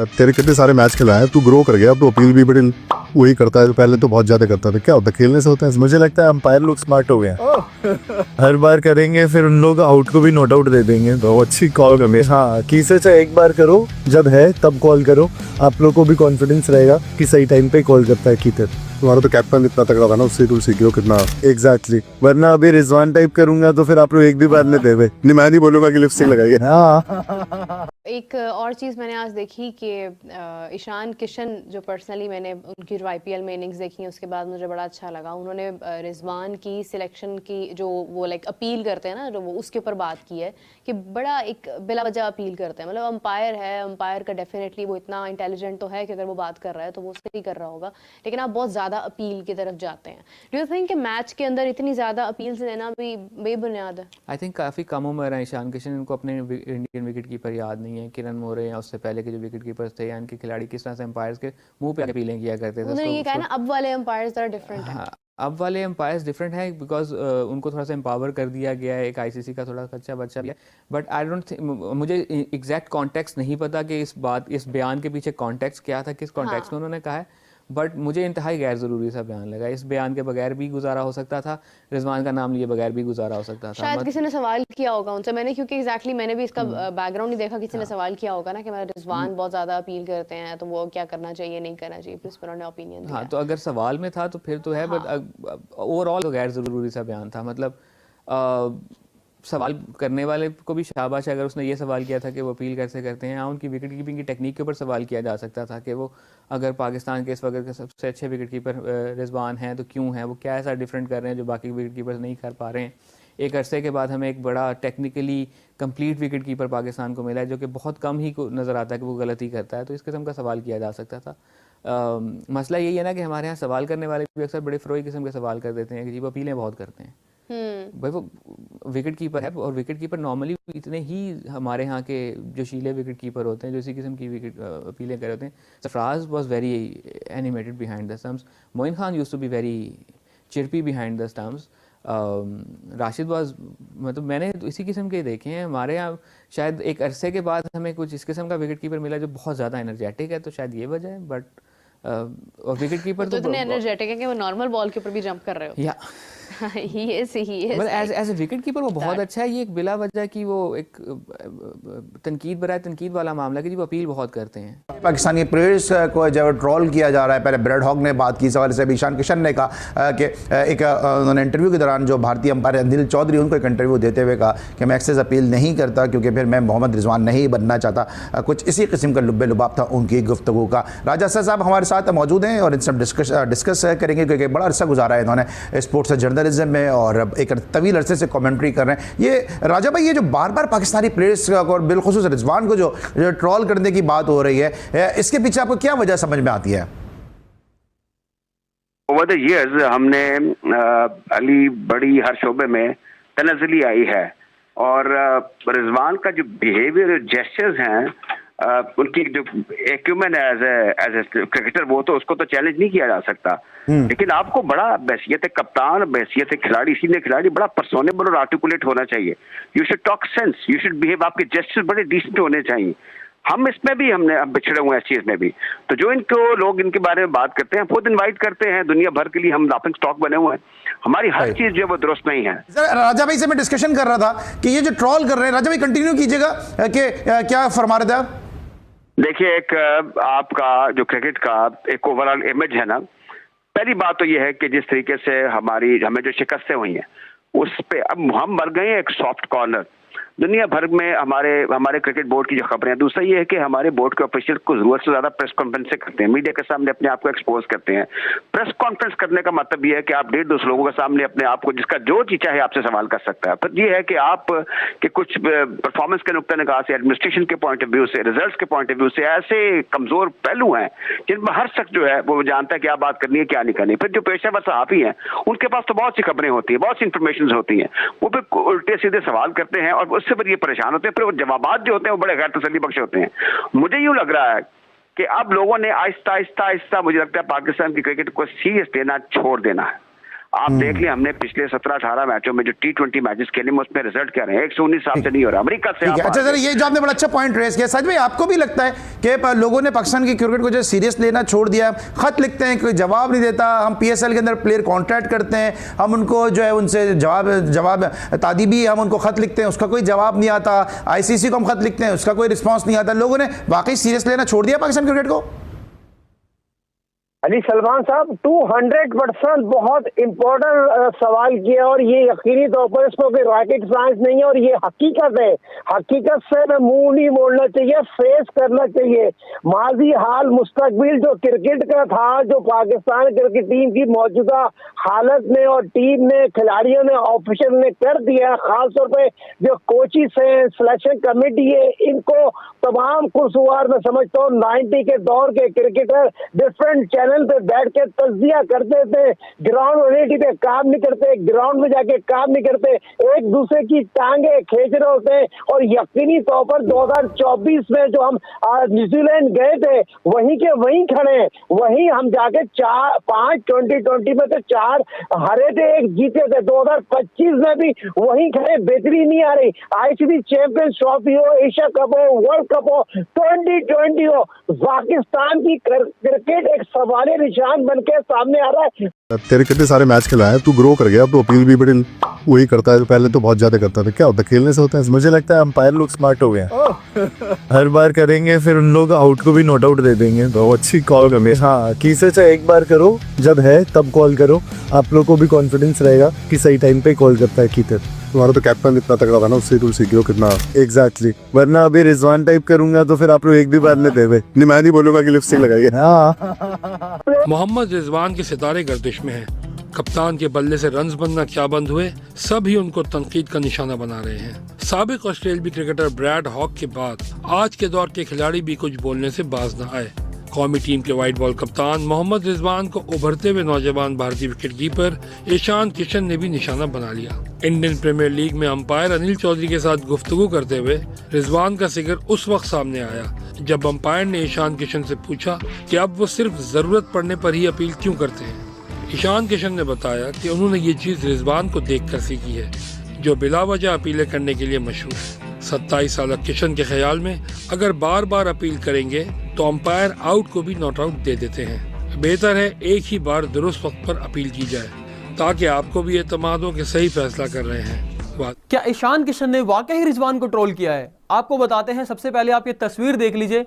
तेरे कितने सारे मैच खिलाए, तू ग्रो कर गया, अब तो अपील भी बड़ी वही करता है, पहले तो बहुत ज्यादा करता था। क्या होता है, खेलने से होता है? मुझे लगता है अंपायर लोग स्मार्ट हो गए हैं। हर बार करेंगे, फिर उन लोग आउट को भी नोट आउट दे देंगे। तो अच्छी कॉल करनी, हाँ की से चाहे एक बार करो, जब है तब कॉल करो। आप लोग को भी कॉन्फिडेंस रहेगा कि सही टाइम पे कॉल करता है कीतर। तुम्हारा तो कैप्टन इतना तगड़ा था ना, उससे तुम सीख लो कितना। एग्जैक्टली, वरना अभी रिजवान टाइप करूंगा तो फिर आप लोग एक भी बार नहीं देवे। नहीं, मैं नहीं बोलूंगा कि लिपस्टिक लगाइए। हाँ। एक और चीज़ मैंने आज देखी कि ईशान किशन, जो पर्सनली मैंने उनकी जो आईपीएल में इनिंग्स देखी उसके बाद मुझे बड़ा अच्छा लगा। उन्होंने रिजवान की सिलेक्शन की जो वो लाइक अपील करते हैं ना, जो वो उसके ऊपर बात की है कि बड़ा एक बिला वजह अपील करते हैं। मतलब अंपायर है, अंपायर का डेफिनेटली वो इतना इंटेलिजेंट तो है कि अगर वो बात कर रहा है तो वो सही कर रहा होगा, लेकिन आप बहुत ज़्यादा अपील की तरफ जाते हैं। डू यू थिंक कि मैच के अंदर इतनी ज़्यादा अपील से देना भी बेबुनियाद है? आई थिंक काफ़ी कम उम्र है ईशान किशन, इनको अपने इंडियन विकेट कीपर याद नहीं है। किरण मोरे या उससे पहले के जो विकेट कीपर्स थे या इनके खिलाड़ी किस तरह से एम्पायर्स के मुंह पे अपीलें किया करते थे। उन्होंने ये कहा ना, अब वाले एम्पायर्स ज़रा डिफरेंट है। हाँ, अब वाले एम्पायर्स डिफरेंट है बिकॉज उनको थोड़ा सा एम्पावर कर दिया गया है, एक आईसीसी का थोड़ा कच्चा बच्चा भी है। बट आई डोंट थिंक, मुझे एग्जैक्ट कॉन्टेक्स्ट नहीं पता कि इस बयान के पीछे कॉन्टेक्स्ट क्या था, किस कॉन्टेक्स्ट में उन्होंने कहा है। बट मुझे इंतहाई गैर ज़रूरी सा बयान लगा। इस बयान के बगैर भी गुजारा हो सकता था, रिजवान का नाम लिए बगैर भी गुजारा हो सकता था। शायद किसी ने सवाल किया होगा उनसे, मैंने क्योंकि एग्जैक्टली मैंने भी इसका बैकग्राउंड नहीं देखा। किसी ने सवाल किया होगा ना कि मेरा रिजवान बहुत ज़्यादा अपील करते हैं, तो वो क्या करना चाहिए नहीं करना चाहिए, फिर इस पर उन्होंने ओपिनियन दिया। हाँ, तो अगर सवाल में था तो फिर तो है। बट ओवरऑल गैर ज़रूरी सा बयान था। मतलब सवाल करने वाले को भी शाबाश है अगर उसने ये सवाल किया था कि वो अपील कैसे करते हैं। हाँ, उनकी विकेट कीपिंग की टेक्निक के ऊपर सवाल किया जा सकता था कि वो अगर पाकिस्तान के इस वक्त के सबसे अच्छे विकेट कीपर रिजवान हैं तो क्यों हैं, वो क्या ऐसा डिफरेंट कर रहे हैं जो बाकी विकेट कीपर्स नहीं कर पा रहे हैं। एक अरसे के बाद हमें एक बड़ा technically complete wicket keeper Pakistan को मिला है, जो कि बहुत कम ही को नज़र आता है कि वो गलती करता है। तो इस किस्म का सवाल किया जा सकता था। मसला यही है ना कि हमारे यहाँ सवाल करने वाले भी अक्सर बड़े फ़रोई किस्म के सवाल कर देते हैं कि जी वो अपीलें बहुत करते हैं। भाई वो विकेट कीपर है, और विकेट कीपर नॉर्मली इतने ही हमारे यहाँ के जोशीले विकेट कीपर होते हैं जो इसी किस्म की विकेट अपीलें कर रहे हैं। Sarfaraz was very animated behind the stumps, Moin Khan used to be very chirpy behind the stumps, Rashid was, मतलब मैंने तो इसी किस्म के देखे हैं हमारे यहाँ। शायद एक अरसे के बाद हमें कुछ इस किस्म का विकेट कीपर मिला जो बहुत ज़्यादा एनर्जेटिक है, तो शायद ये वजह है। बट और विकेट कीपर तो इतने एनर्जेटिक है कि वो नॉर्मल बॉल के ऊपर भी जंप कर रहे हो। या ही इज मतलब एज ए विकेट कीपर वो बहुत अच्छा है। ये एक बिला वजह की वो एक तनकीद बराए तनकीद वाला मामला कि जी वो अपील बहुत करते हैं। पाकिस्तानी प्लेयर्स को जब ट्रोल किया जा रहा है, पहले ब्रेड हॉग ने बात की इस हवाले से, ईशान किशन ने कहा कि एक उन्होंने इंटरव्यू के दौरान जो भारतीय अंपायर अंदिल चौधरी उनको एक इंटरव्यू देते हुए कहा कि मैं एक्सेस अपील नहीं करता क्योंकि फिर मैं मोहम्मद रिजवान नहीं बनना चाहता। कुछ इसी किस्म का लुब्बे लुबाब था उनकी गुफ्तगू का। राजा साहब हमारे साथ मौजूद हैं और इनसे डिस्कस करेंगे क्योंकि बड़ा अरसा गुजारा है इन्होंने स्पोर्ट्स जर्नलिज्म में और एक तवील अरसे से कमेंट्री कर रहे हैं। ये राजा भाई, ये जो बार बार पाकिस्तानी प्लेयर्स और बिलखुसूस रिजवान को जो ट्रोल करने की बात हो रही है, इसके पीछे आपको क्या वजह समझ में आती है? ओवर द इयर्स हमने अली बड़ी हर शोबे में तनज़ली आई है और रिजवान का जो बिहेवियर जेस्चर्स हैं, उनकी जो एक्यूमेन एज ए क्रिकेटर, वो तो उसको तो चैलेंज नहीं किया जा सकता। लेकिन आपको बड़ा बहसियत कप्तान, बहसियत खिलाड़ी, सीनियर खिलाड़ी, बड़ा पर्सोनेबल और आर्टिकुलेट होना चाहिए। You should talk sense, you should behave, आपके जेस्चर्स बड़े डिसेंट होने चाहिए। हम इसमें भी हमने अब बिछड़े हुए हैं इस चीज में भी। तो जो इनको लोग इनके बारे में बात करते हैं, खुद इनवाइट करते हैं दुनिया भर के लिए, हम लाफिंग स्टॉक बने हुए हैं। हमारी हर चीज जो है वो दुरुस्त नहीं है। राजा भाई से मैं डिस्कशन कर रहा था कि ये जो ट्रोल कर रहे हैं, राजा भाई कंटिन्यू कीजिएगा कि क्या फरमा रहे थे आप? देखिए, एक आपका जो क्रिकेट का एक ओवरऑल इमेज है ना, पहली बात तो ये है कि जिस तरीके से हमें जो शिकस्तें हुई हैं उस पे अब हम मर गए हैं एक सॉफ्ट कॉर्नर दुनिया भर में। हमारे क्रिकेट बोर्ड की जो खबरें हैं, दूसरा ये है कि हमारे बोर्ड के ऑफिशियल को जरूरत से ज्यादा प्रेस कॉन्फ्रेंस करते हैं, मीडिया के सामने अपने आप को एक्सपोज करते हैं। प्रेस कॉन्फ्रेंस करने का मतलब ये है कि आप 150 लोगों के सामने अपने आप को, जिसका जो जी चाहे आपसे सवाल कर सकता है। फिर ये है कि आप के कुछ परफॉर्मेंस के नुक्ता निगाह से, एडमिनिस्ट्रेशन के पॉइंट ऑफ व्यू से, रिजल्ट के पॉइंट ऑफ व्यू से ऐसे कमजोर पहलू हैं जिनमें हर शख्स जो है वो जानता है क्या बात करनी है क्या नहीं करनी। फिर जो पेशेवर सहाफी हैं उनके पास तो बहुत सी खबरें होती है, बहुत सी इंफॉर्मेशन होती है, वो फिर उल्टे सीधे सवाल करते हैं और उससे फिर ये परेशान होते हैं। फिर वो जवाबात जो होते हैं वो बड़े गैर तसल्ली बख्श होते हैं। मुझे यूं लग रहा है कि अब लोगों ने आहिस्ता आहिस्ता मुझे लगता है पाकिस्तान की क्रिकेट को सीरियस लेना छोड़ देना है। आप देख लें, हमने पिछले 17-18 मैचों में जो T20 मैचेस खेले, उसमें रिजल्ट क्या रहे हैं? 119 साल से नहीं हो रहा। अमेरिका से अच्छा सर, ये जो आपने बड़ा अच्छा पॉइंट रेस किया, सच में आपको भी लगता है कि लोगों ने पाकिस्तान की क्रिकेट को जो सीरियस लेना छोड़ दिया? खत लिखते हैं, कोई जवाब नहीं देता, हम PSL के अंदर प्लेयर कॉन्ट्रैक्ट करते हैं, हम उनको जो है उनसे जवाब तादीबी हम उनको खत लिखते हैं, उसका कोई जवाब नहीं आता, ICC को हम खत लिखते हैं, उसका कोई रिस्पॉन्स नहीं आता। लोगों ने वाकई सीरियस लेना छोड़ दिया पाकिस्तान क्रिकेट को? अली सलमान साहब 200% बहुत इम्पोर्टेंट सवाल किया, और ये यकीनी तौर पर इसमें कोई रॉकेट साइंस नहीं है, और ये हकीकत है। हकीकत से में मुंह नहीं मोड़ना चाहिए, फेस करना चाहिए। माजी हाल मुस्तकबिल जो क्रिकेट का था, जो पाकिस्तान क्रिकेट टीम की मौजूदा हालत ने और टीम ने, खिलाड़ियों ने, ऑफिसर ने कर दिया, खासतौर पर जो कोचिस हैं, सिलेक्शन कमेटी है, इनको तमाम कुर्सवार में समझता हूँ 90 के दौर के क्रिकेटर डिफरेंट चैनल पे बैठ के तज्जिया करते थे, ग्राउंड रियलिटी पे काम नहीं करते, ग्राउंड में जाके काम नहीं करते, एक दूसरे की टांगे खींच रहे होते हैं। और यकीनी तौर पर 2024 में जो हम न्यूजीलैंड गए थे, वहीं के वहीं खड़े हैं, वहीं हम जाके 5 2020 में तो 4 हारे थे, 1 जीते थे। 2025 में भी वहीं खड़े, बेहतरी नहीं आ रही। ICC चैंपियंस ट्रॉफी हो, एशिया कप हो, वर्ल्ड कप हो, 2020 हो, पाकिस्तान की क्रिकेट एक सवाल निशान बन के सामने आ रहा है। तेरे कितने सारे मैच खिलाए, तू ग्रो कर गया, अब तो अपील भी बड़ी वही करता है। पहले तो बहुत ज्यादा करता था। क्या होता है, खेलने से होता है। मुझे लगता है अंपायर लोग स्मार्ट हो गए हैं। हर बार करेंगे, फिर उन लोग आउट को भी नोट आउट दे देंगे। बहुत अच्छी कॉल करनी। हाँ, की से चाहे एक बार करो, जब है तब कॉल करो। आप लोग को भी कॉन्फिडेंस रहेगा कि सही टाइम पे कॉल करता है कीतर। तुम्हारा तो कैप्टन इतना तगड़ा था ना, उससे तुम सीख लो कितना। एग्जैक्टली, वरना अभी रिजवान टाइप करूंगा तो फिर आप लोग एक भी बार नहीं देवे। नहीं, मैं नहीं बोलूंगा कि लिपस्टिक लगाइए। हाँ, मोहम्मद रिजवान के सितारे गर्दिश में हैं। कप्तान के बल्ले से रन्स बनना क्या बंद हुए, सभी उनको तनकीद का निशाना बना रहे हैं। साबिक ऑस्ट्रेलियाई क्रिकेटर ब्रैड हॉक के बाद आज के दौर के खिलाड़ी भी कुछ बोलने से बाज न आए। कौमी टीम के वाइट बॉल कप्तान मोहम्मद रिजवान को उभरते हुए नौजवान भारतीय विकेटकीपर ईशान किशन ने भी निशाना बना लिया। इंडियन प्रीमियर लीग में अंपायर अनिल चौधरी के साथ गुफ्तगू करते हुए रिजवान का जिक्र उस वक्त सामने आया जब अंपायर ने ईशान किशन से पूछा कि अब वो सिर्फ जरूरत पड़ने पर ही अपील क्यों करते हैं। ईशान किशन ने बताया कि उन्होंने ये चीज रिजवान को देखकर सीखी है, जो बिला वजह अपीलें करने के लिए मशहूर है। 27 साल किशन के ख्याल में अगर बार बार अपील करेंगे तो अंपायर आउट को भी नॉट आउट दे देते हैं। बेहतर है एक ही बार दुरुस्त वक्त पर अपील की जाए, ताकि आपको भी एतमाद हो कि सही फैसला कर रहे हैं। क्या ईशान किशन ने वाकई रिजवान को ट्रोल किया है? आपको बताते हैं। सबसे पहले आप ये तस्वीर देख लीजिए।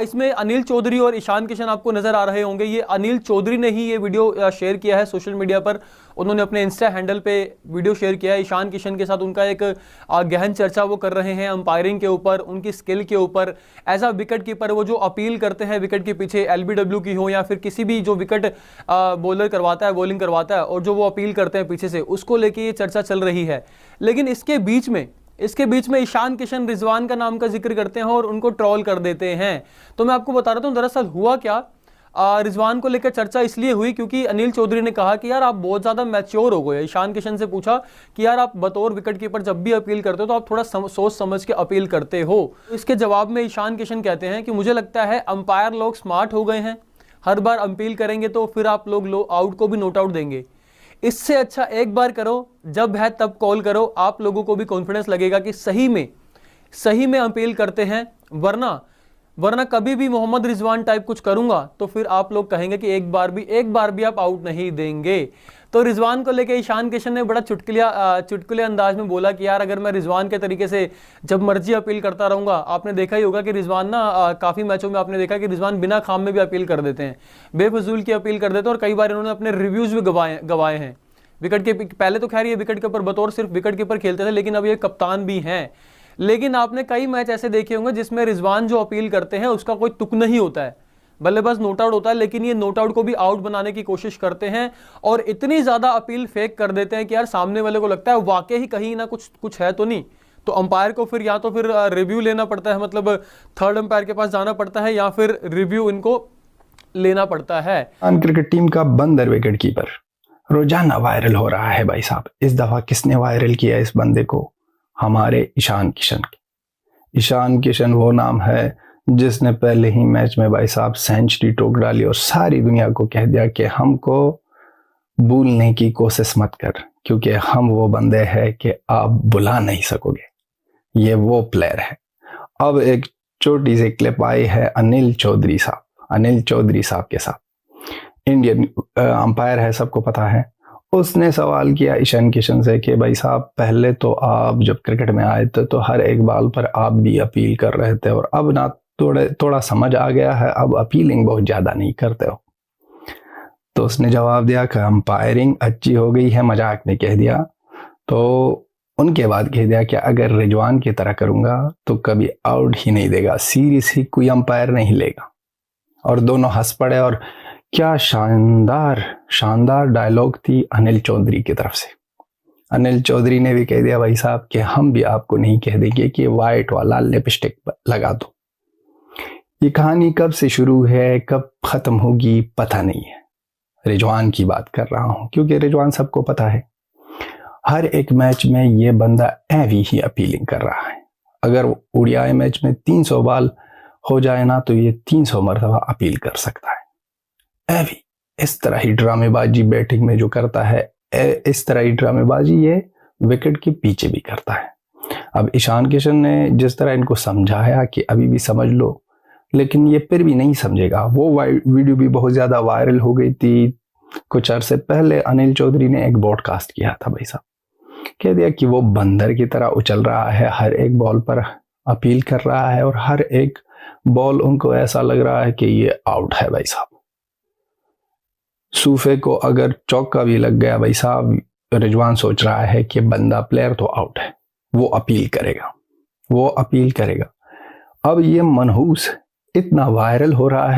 इसमें अनिल चौधरी और ईशान किशन आपको नजर आ रहे होंगे। ये अनिल चौधरी ने ही ये वीडियो शेयर किया है सोशल मीडिया पर। उन्होंने अपने इंस्टा हैंडल पे वीडियो शेयर किया है। ईशान किशन के साथ उनका एक गहन चर्चा वो कर रहे हैं अंपायरिंग के ऊपर, उनकी स्किल के ऊपर। एज अ विकेट कीपर वो जो अपील करते हैं विकेट के पीछे, LBW की हो या फिर किसी भी जो विकेट बॉलर करवाता है, बॉलिंग करवाता है, और जो वो अपील करते हैं पीछे से, उसको लेके ये चर्चा चल रही है। लेकिन इसके बीच में ईशान किशन रिजवान का नाम का जिक्र करते हैं और उनको ट्रोल कर देते हैं। तो मैं आपको बता रहा हूं दरअसल हुआ क्या। रिजवान को लेकर चर्चा इसलिए हुई क्योंकि अनिल चौधरी ने कहा कि यार आप बहुत ज्यादा मैच्योर हो गए। ईशान किशन से पूछा कि यार आप बतौर विकेट कीपर जब भी अपील करते हो तो आप थोड़ा सोच समझ के अपील करते हो। इसके जवाब में ईशान किशन कहते हैं कि मुझे लगता है अंपायर लोग स्मार्ट हो गए हैं, हर बार अपील करेंगे तो फिर आप लोग आउट को भी नोट आउट देंगे। इससे अच्छा एक बार करो, जब है तब कॉल करो। आप लोगों को भी कॉन्फिडेंस लगेगा कि सही में अपील करते हैं। वरना कभी भी मोहम्मद रिजवान टाइप कुछ करूंगा तो फिर आप लोग कहेंगे कि एक बार भी आप आउट नहीं देंगे। तो रिजवान को लेकर ईशान किशन ने बड़ा चुटकुले अंदाज में बोला कि यार अगर मैं रिजवान के तरीके से जब मर्जी अपील करता रहूंगा। आपने देखा ही होगा कि रिजवान ना काफ़ी मैचों में आपने देखा कि रिजवान बिना खाम में भी अपील कर देते हैं, बेफजूल की अपील कर देते हैं, और कई बार इन्होंने अपने रिव्यूज़ भी गवाए हैं विकेट के। पहले तो खैर ये विकेट कीपर बतौर सिर्फ विकेट कीपर खेलते थे, लेकिन अब ये कप्तान भी हैं। लेकिन आपने कई मैच ऐसे देखे होंगे जिसमें रिजवान जो अपील करते हैं उसका कोई तुक नहीं होता है, बल्लेबाज नोट आउट होता है, लेकिन ये नोट आउट को भी आउट बनाने की कोशिश करते हैं और इतनी ज्यादा अपील फेक कर देते हैं कि यार सामने वाले को लगता है वाकई ही कहीं ना कुछ है तो नहीं। तो अंपायर को फिर या तो फिर रिव्यू लेना पड़ता है, मतलब थर्ड अंपायर के पास जाना पड़ता है, या फिर रिव्यू इनको लेना पड़ता है। क्रिकेट टीम का बंदर विकेट कीपर रोजाना वायरल हो रहा है भाई साहब। इस दफा किसने वायरल किया इस बंदे को? हमारे ईशान किशन। ईशान किशन वो नाम है जिसने पहले ही मैच में भाई साहब सेंचुरी ठोक डाली और सारी दुनिया को कह दिया कि हमको भूलने की कोशिश मत कर, क्योंकि हम वो बंदे हैं कि आप बुला नहीं सकोगे। ये वो प्लेयर है। अब एक छोटी सी क्लिप आई है अनिल चौधरी साहब के साथ। इंडियन अंपायर है, सबको पता है। उसने सवाल किया ईशान किशन से कि भाई साहब, पहले तो आप जब क्रिकेट में आए थे तो हर एक बॉल पर आप भी अपील कर रहे थे, और अब ना थोड़ा समझ आ गया है, अब अपीलिंग बहुत ज़्यादा नहीं करते हो। तो उसने जवाब दिया कि अंपायरिंग अच्छी हो गई है, मजाक में कह दिया। तो उनके बाद कह दिया कि अगर रिजवान की तरह करूंगा तो कभी आउट ही नहीं देगा, सीरीज ही कोई अंपायर नहीं लेगा। और दोनों हंस पड़े। और क्या शानदार डायलॉग थी अनिल चौधरी की तरफ से। अनिल चौधरी ने भी कह दिया भाई साहब कि हम भी आपको नहीं कह देंगे कि वाइट वाला लिपस्टिक लगा दो। ये कहानी कब से शुरू है, कब खत्म होगी, पता नहीं है। रिजवान की बात कर रहा हूं, क्योंकि रिजवान सबको पता है, हर एक मैच में ये बंदा एवी ही अपीलिंग कर रहा है। अगर ओडीआई मैच में 300 बॉल हो जाए ना, तो ये 300 मरतबा अपील कर सकता है। एवी इस तरह ही ड्रामेबाजी बैटिंग में जो करता है, इस तरह ही ड्रामेबाजी ये विकेट के पीछे भी करता है। अब ईशान किशन ने जिस तरह इनको समझाया कि अभी भी समझ लो, लेकिन ये फिर भी नहीं समझेगा। वो वीडियो भी बहुत ज़्यादा वायरल हो गई थी कुछ अरसे पहले। अनिल चौधरी ने एक ब्रॉडकास्ट किया था भाई साहब, कह दिया कि वो बंदर की तरह उछल रहा है, हर एक बॉल पर अपील कर रहा है, और हर एक बॉल उनको ऐसा लग रहा है कि ये आउट है भाई साहब। सूफे को अगर चौका भी लग गया भाई साहब, रिजवान सोच रहा है कि बंदा प्लेयर तो आउट है, वो अपील करेगा। अब ये मनहूस इतना वायरल हो रहा है।